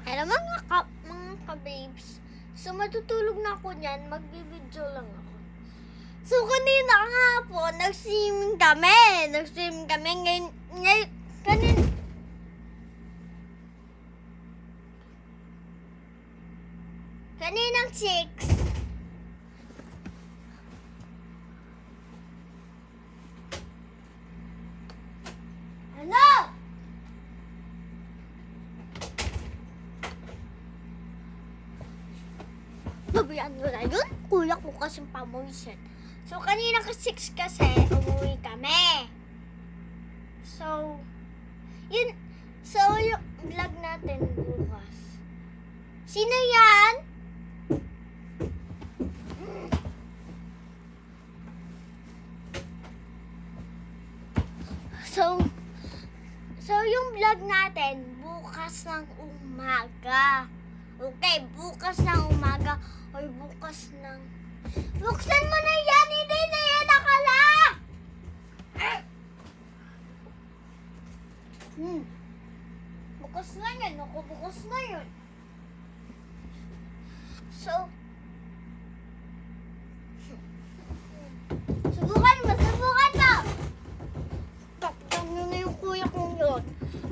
Alam mo mga ka-babes, so matutulog na ako niyan, magbibideo lang ako. So kanina nga po, nag-swimming kami. Kaninang 6. Ano? Babayaan mo na yun? Kuya ko kasing pamoisin. So, kanina ka 6 kasi, umuwi kami. So, yun. So, yung vlog natin bukas. Sino yan? So, yung vlog natin, bukas ng umaga. Okay, bukas ng umaga. Or bukas ng... Buksan mo na yan! Hindi na yan nakala! Bukas na yan. Ako, bukas na yun. So, subukan mo! Papayan nyo na yung kuya kong yun.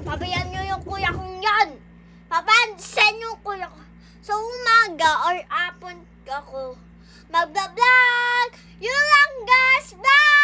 Papayan nyo yung kuya kong yan. Papansin yung kuya ko. So, umaga or apon ako magbablog. Yun lang guys. Bye!